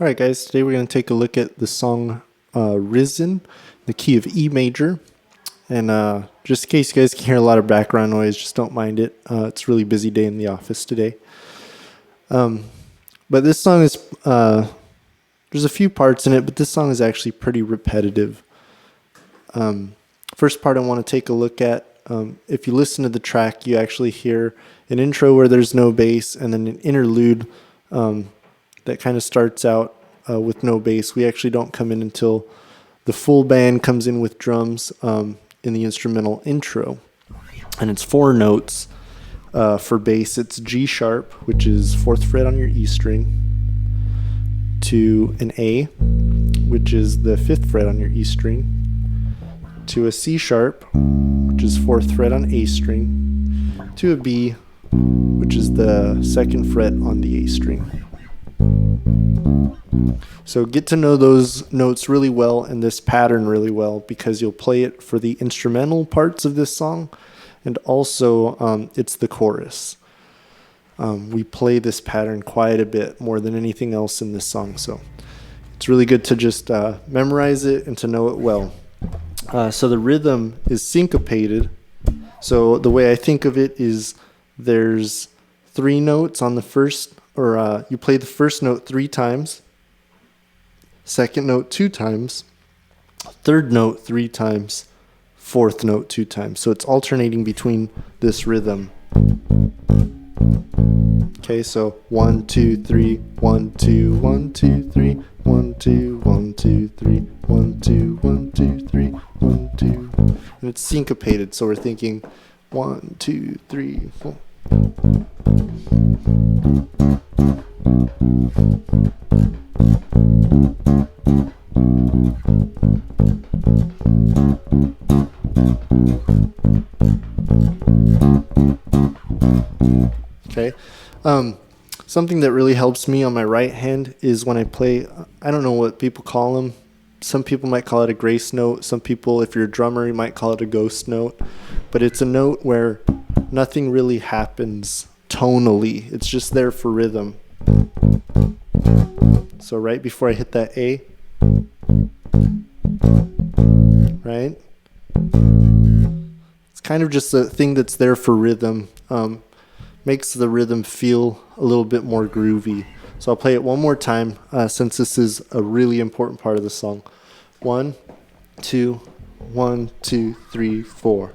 All right, guys, today we're going to take a look at the song Risen, the key of E major. And just in case you guys can hear a lot of background noise, just don't mind it. It's a really busy day in the office today. But this song is, there's a few parts in it, but this song is actually pretty repetitive. First part I want to take a look at, if you listen to the track, you actually hear an intro where there's no bass and then an interlude that kind of starts out with no bass. We actually don't come in until the full band comes in with drums in the instrumental intro. And it's 4 notes. For bass, it's G sharp, which is 4th fret on your E string, to an A, which is the 5th fret on your E string, to a C sharp, which is 4th fret on A string, to a B, which is the 2nd fret on the A string. So get to know those notes really well and this pattern really well, because you'll play it for the instrumental parts of this song, and also it's the chorus. We play this pattern quite a bit, more than anything else in this song, so it's really good to just memorize it and to know it well. So the rhythm is syncopated. So the way I think of it is there's 3 notes on the first, or you play the first note 3 times, second note 2 times, third note 3 times, fourth note 2 times. So it's alternating between this rhythm. Okay, so 1, 2, 3, 1, 2, 1, 2, 3, 1, 2, 1, 2, 3, 1, 2, 1, 2, 3, 1, 2. And it's syncopated, so we're thinking 1, 2, 3, 4. Okay. Something that really helps me on my right hand is when I play, I don't know what people call them. Some people might call it a grace note. Some people, if you're a drummer, you might call it a ghost note. But it's a note where nothing really happens tonally. It's just there for rhythm. So right before I hit that A, right? It's kind of just a thing that's there for rhythm. Makes the rhythm feel a little bit more groovy. So I'll play it one more time since this is a really important part of the song. 1, 2, 1, 2, 3, 4.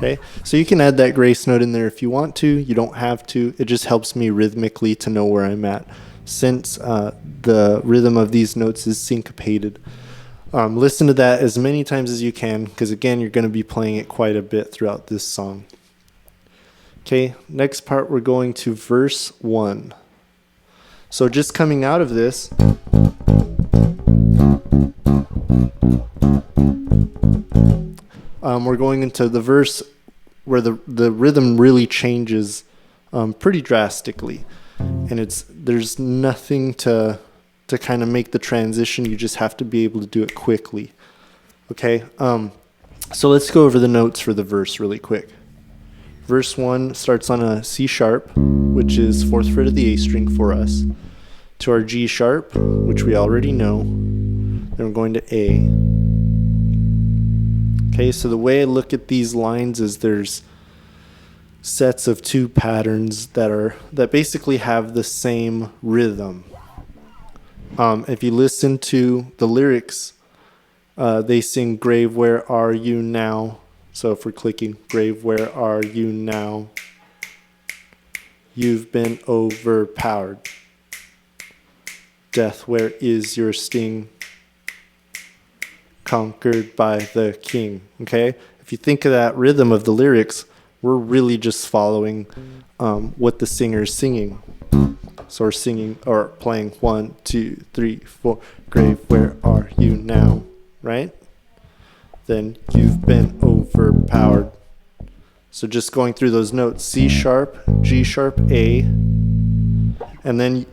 Okay, so you can add that grace note in there if you want to. You don't have to. It just helps me rhythmically to know where I'm at, since the rhythm of these notes is syncopated. Listen to that as many times as you can, because again, you're going to be playing it quite a bit throughout this song. Okay, next part, we're going to verse 1. So just coming out of this, we're going into the verse where the rhythm really changes pretty drastically, and there's nothing to kind of make the transition. You just have to be able to do it quickly. Okay, so let's go over the notes for the verse really quick. Verse 1 starts on a C sharp, which is 4th fret of the A string for us, to our G sharp, which we already know. Then we're going to A. Okay, so the way I look at these lines is there's sets of 2 patterns that basically have the same rhythm. If you listen to the lyrics, they sing, "Grave, where are you now?" So if we're clicking, "Grave, where are you now? You've been overpowered. Death, where is your sting? Conquered by the king." Okay, if you think of that rhythm of the lyrics, we're really just following what the singer is singing. So we're singing or playing 1, 2, 3, 4. Grave, where are you now? Right? Then you've been overpowered. So just going through those notes: C sharp, G sharp, A, and then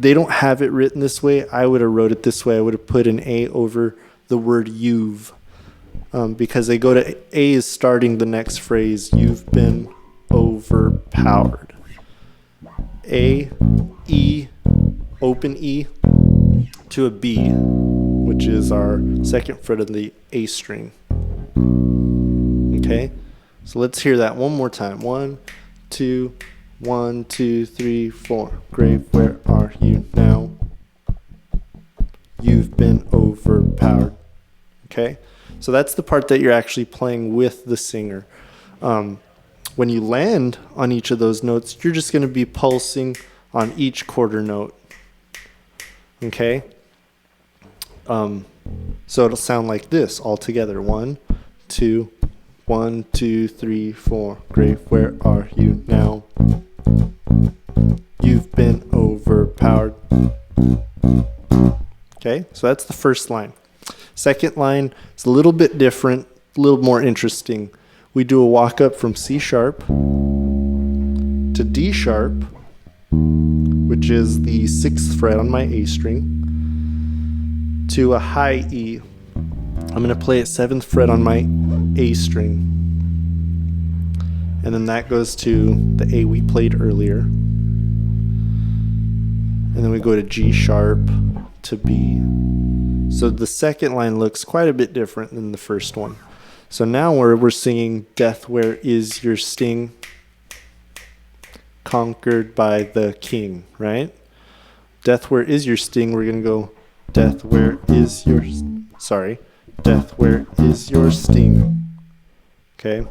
they don't have it written this way. I would have wrote it this way. I would have put an A over the word you've, because they go to A is starting the next phrase. You've been overpowered. A, E, open E, to a B, which is our 2nd fret of the A string. Okay, so let's hear that one more time. 1, 2, 1, 2, 3, 4. Grave, where are you now? You've been overpowered. Okay, so that's the part that you're actually playing with the singer. when you land on each of those notes, you're just going to be pulsing on each quarter note. Okay? So it'll sound like this all together. 1, 2, 1, 2, 3, 4. Grave, where are you now? You've been overpowered. Okay, so that's the first line. Second line is a little bit different, a little more interesting. We do a walk up from C sharp to D sharp, which is the 6th fret on my A string, to a high E. I'm going to play it 7th fret on my A string. And then that goes to the A we played earlier. And then we go to G sharp to B. So the second line looks quite a bit different than the first one. So now we're singing Death, Where Is Your Sting? Conquered by the King, right? Death, Where Is Your Sting? We're going to go Death, Where Is Your... Death, Where Is Your Sting? Okay.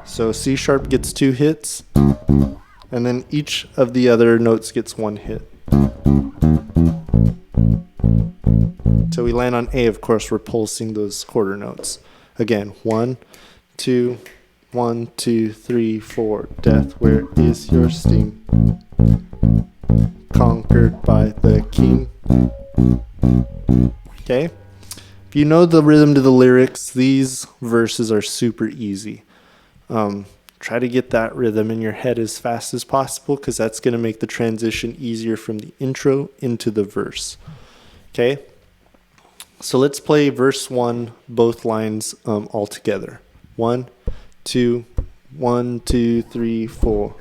So C sharp gets 2 hits, and then each of the other notes gets 1 hit. So we land on A, of course, we're pulsing those quarter notes. Again, 1, 2, 1, 2, 3, 4. Death, where is your sting? Conquered by the King. Okay? If you know the rhythm to the lyrics, these verses are super easy. Try to get that rhythm in your head as fast as possible, because that's going to make the transition easier from the intro into the verse. Okay? So let's play verse 1, both lines all together. 1, 2, 1, 2, 3, 4.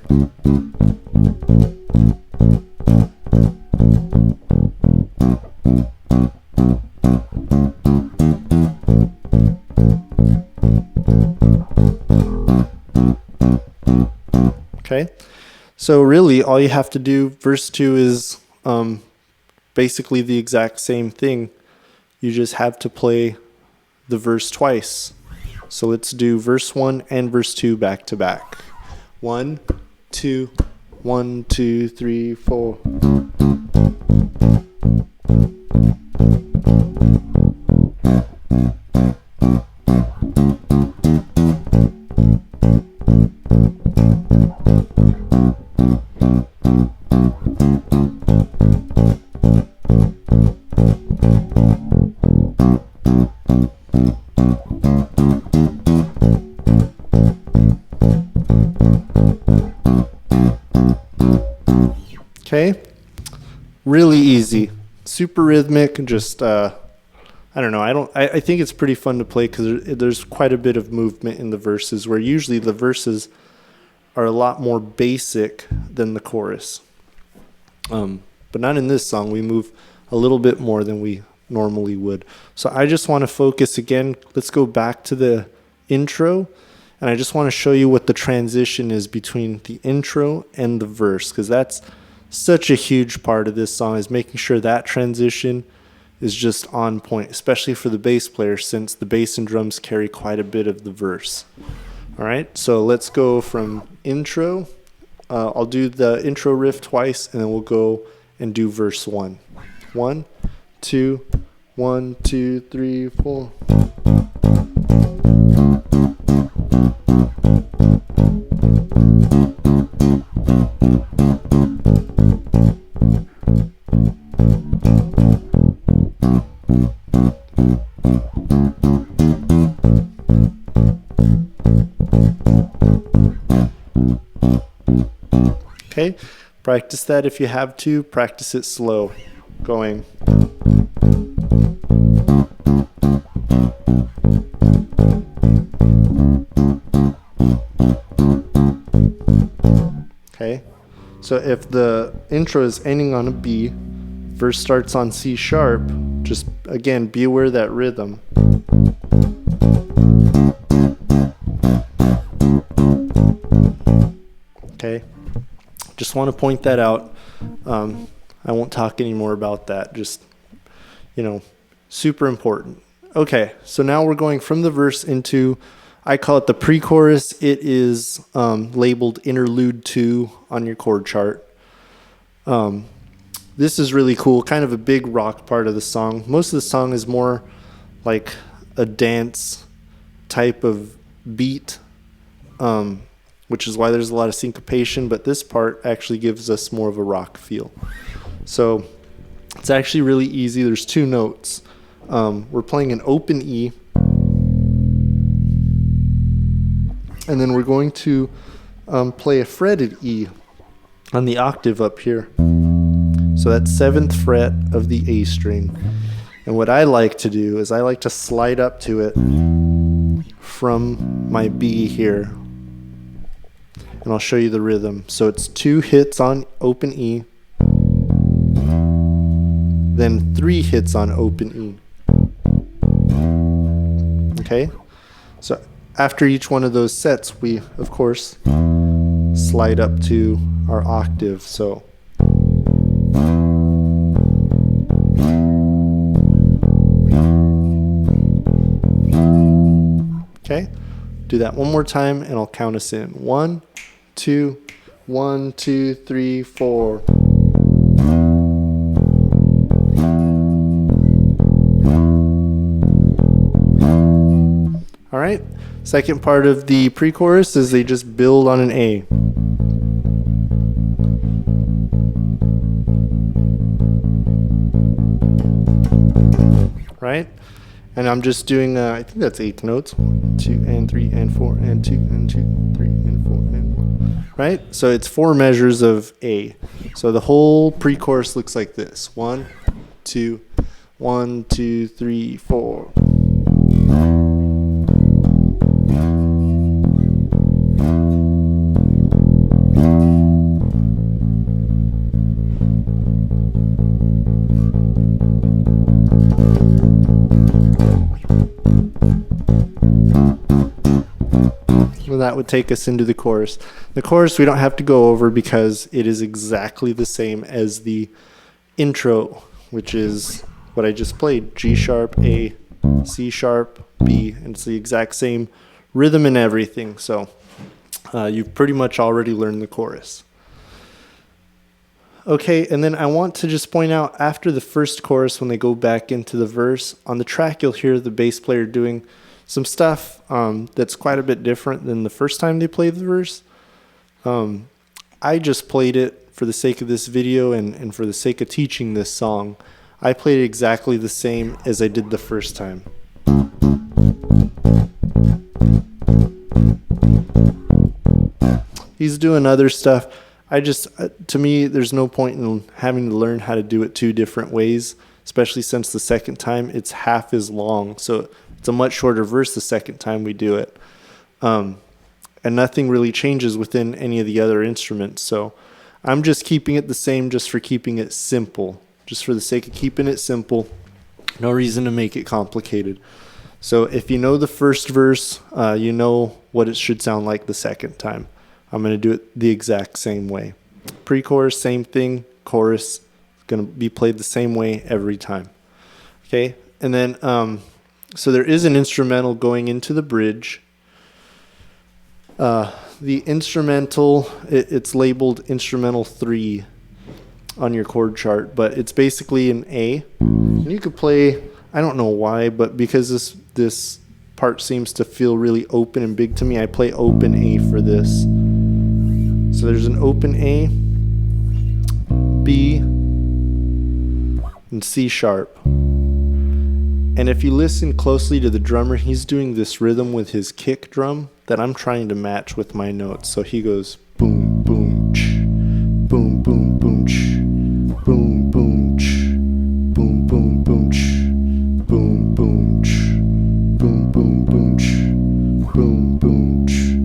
Okay? So really, all you have to do, verse 2 is basically the exact same thing. You just have to play the verse twice. So let's do verse 1 and verse 2 back to back. 1, 2, 1, 2, 3, 4. Okay, really easy, super rhythmic. Just I don't know. I think it's pretty fun to play because there's quite a bit of movement in the verses, where usually the verses are a lot more basic than the chorus. But not in this song. We move a little bit more than we normally would. So I just want to focus again. Let's go back to the intro. And I just want to show you what the transition is between the intro and the verse, because that's such a huge part of this song, is making sure that transition is just on point, especially for the bass player, since the bass and drums carry quite a bit of the verse. All right, so let's go from intro. I'll do the intro riff twice, and then we'll go and do verse 1. 1, 2, 1, 2, 3, 4. Okay, practice that if you have to. Practice it slow, going. Okay, so if the intro is ending on a B, verse starts on C sharp, just again be aware of that rhythm. Okay. Just want to point that out. I won't talk anymore about that. Just, super important. Okay, so now we're going from the verse into I call it the pre-chorus. It is labeled Interlude 2 on your chord chart. This is really cool, kind of a big rock part of the song. Most of the song is more like a dance type of beat, which is why there's a lot of syncopation, but this part actually gives us more of a rock feel. So it's actually really easy. There's 2 notes. We're playing an open E, and then we're going to play a fretted E on the octave up here. So that's 7th fret of the A string. And what I like to do is I like to slide up to it from my B here. And I'll show you the rhythm. So it's 2 hits on open E, then 3 hits on open E. Okay? So after each one of those sets, we, of course, slide up to our octave. So okay, do that one more time and I'll count us in. 1, 2, 1, 2, 3, 4. All right, second part of the pre-chorus is they just build on an A. Right? And I'm just doing, I think that's 8 notes. 1, 2, and 3, and 4, and 2, and 2, and 3, and 4, and 4. Right? So it's 4 measures of A. So the whole pre-chorus looks like this. 1, 2, 1, 2, 3, 4. That would take us into the chorus. The chorus we don't have to go over because it is exactly the same as the intro, which is what I just played. G sharp, A, C sharp, B, and it's the exact same rhythm and everything. So you've pretty much already learned the chorus. Okay, and then I want to just point out after the first chorus, when they go back into the verse, on the track you'll hear the bass player doing some stuff that's quite a bit different than the first time they played the verse. I just played it for the sake of this video and for the sake of teaching this song. I played it exactly the same as I did the first time. He's doing other stuff. To me, there's no point in having to learn how to do it 2 different ways, especially since the second time it's half as long. So it's a much shorter verse the second time we do it. And nothing really changes within any of the other instruments. So I'm just keeping it the same just for keeping it simple. Just for the sake of keeping it simple. No reason to make it complicated. So if you know the first verse, you know what it should sound like the second time. I'm going to do it the exact same way. Pre-chorus, same thing. Chorus, going to be played the same way every time. Okay, and then so there is an instrumental going into the bridge. The instrumental, it's labeled instrumental 3 on your chord chart, but it's basically an A. And you could play, I don't know why, but because this part seems to feel really open and big to me, I play open A for this. So there's an open A, B, and C sharp. And if you listen closely to the drummer, he's doing this rhythm with his kick drum that I'm trying to match with my notes. So he goes boom, boom, ch, boom, boom, boom, ch, boom, boom, ch, boom, boom, boom, ch, boom, boom, ch, boom, boom, boom, ch, boom, boom, ch,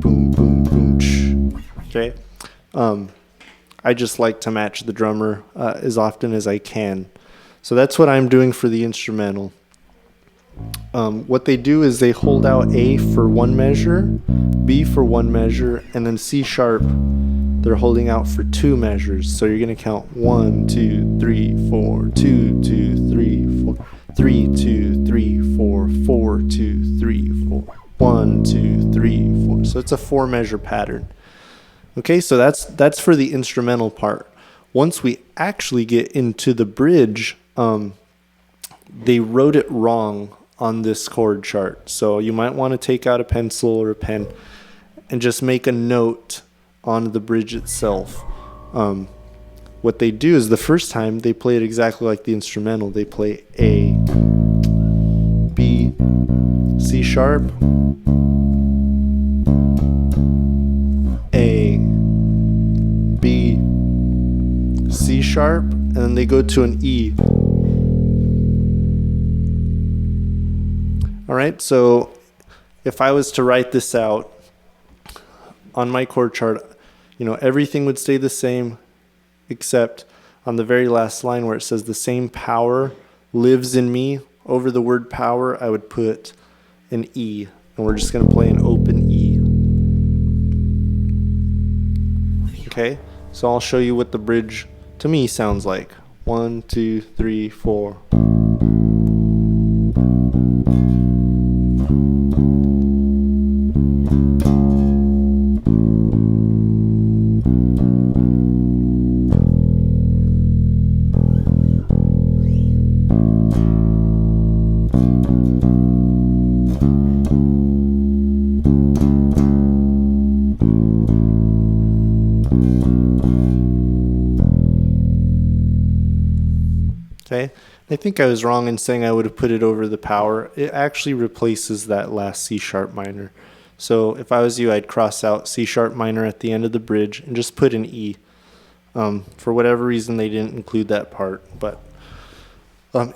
boom, boom, boom, ch. Okay. I just like to match the drummer as often as I can. So that's what I'm doing for the instrumental. What they do is they hold out A for 1 measure, B for 1 measure, and then C sharp they're holding out for 2 measures. So you're going to count 1, 2, 3, 4, 2, 2, 3, 4, 3, 2, 3, 4, 4, 2, 3, 4. 1, 2, 3, 4. So it's a 4-measure pattern. Okay, so that's for the instrumental part. Once we actually get into the bridge, they wrote it wrong on this chord chart. So you might want to take out a pencil or a pen and just make a note on the bridge itself. What they do is the first time they play it exactly like the instrumental. They play A, B, C sharp, A, B, C sharp, and then they go to an E. All right, so if I was to write this out on my chord chart, everything would stay the same except on the very last line where it says the same power lives in me. Over the word power, I would put an E, and we're just going to play an open E. Okay, so I'll show you what the bridge to me sounds like. 1, 2, 3, 4. Okay, I think I was wrong in saying I would have put it over the power. It actually replaces that last C sharp minor. So if I was you, I'd cross out C sharp minor at the end of the bridge and just put an E. For whatever reason, they didn't include that part, but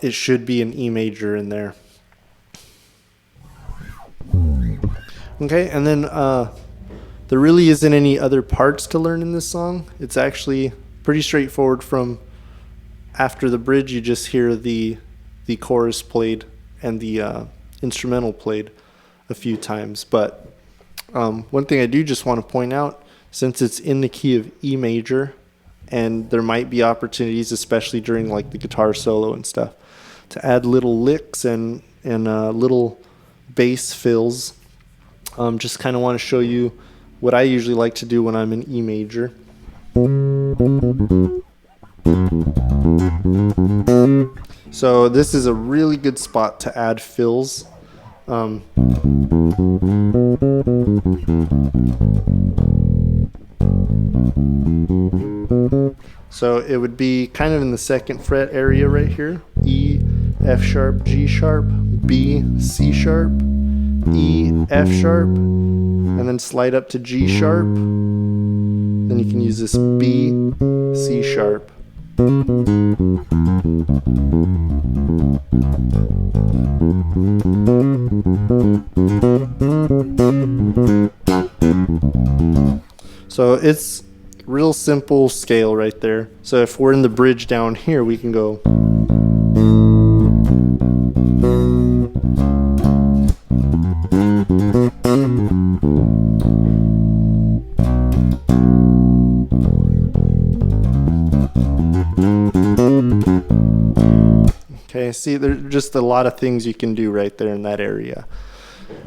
it should be an E major in there. Okay, and then there really isn't any other parts to learn in this song. It's actually pretty straightforward. From after the bridge, you just hear the chorus played and the instrumental played a few times. But one thing I do just want to point out, since it's in the key of E major, and there might be opportunities, especially during like the guitar solo and stuff, to add little licks and little bass fills. Just kind of want to show you what I usually like to do when I'm in E major. So this is a really good spot to add fills. So it would be kind of in the 2nd fret area right here. E, F sharp, G sharp, B, C sharp, E, F sharp, and then slide up to G sharp. Then you can use this B, C sharp. So it's real simple scale right there. So if we're in the bridge down here, we can go. Okay, see, there's just a lot of things you can do right there in that area.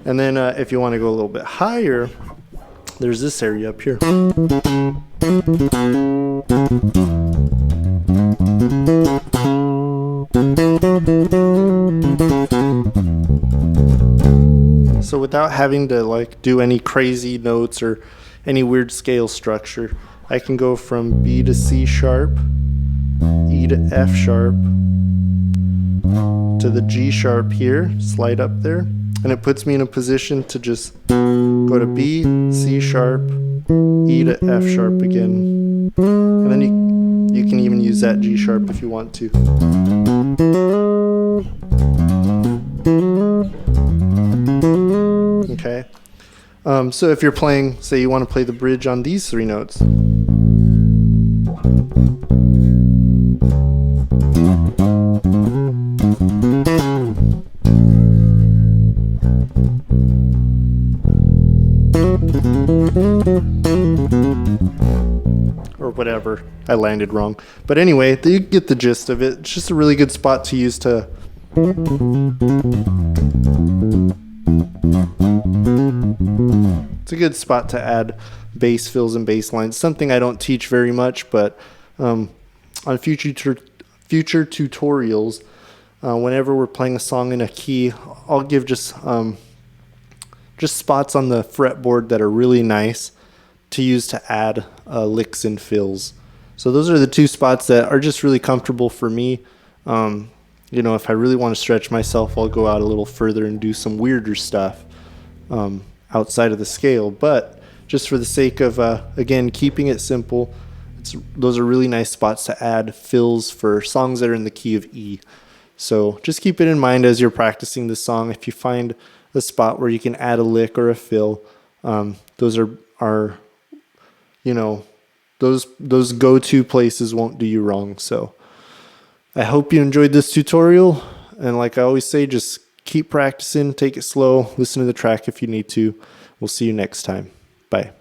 And then if you want to go a little bit higher, there's this area up here. So without having to like do any crazy notes or any weird scale structure, I can go from B to C sharp, E to F sharp, to the G sharp here, slide up there, and it puts me in a position to just go to B, C sharp, E to F sharp again. And then you can even use that G sharp if you want to. Okay. So if you're playing, say you want to play the bridge on these 3 notes. Or whatever. I landed wrong. But anyway, you get the gist of it. It's just a really good spot to use to good spot to add bass fills and bass lines. Something I don't teach very much, but on future tutorials, whenever we're playing a song in a key, I'll give just spots on the fretboard that are really nice to use to add licks and fills. So those are the two spots that are just really comfortable for me. If I really want to stretch myself, I'll go out a little further and do some weirder stuff outside of the scale. But just for the sake of, again, keeping it simple, those are really nice spots to add fills for songs that are in the key of E. So just keep it in mind as you're practicing the song. If you find a spot where you can add a lick or a fill, those are those go-to places won't do you wrong. So I hope you enjoyed this tutorial. And like I always say, just keep practicing, take it slow, listen to the track if you need to. We'll see you next time. Bye.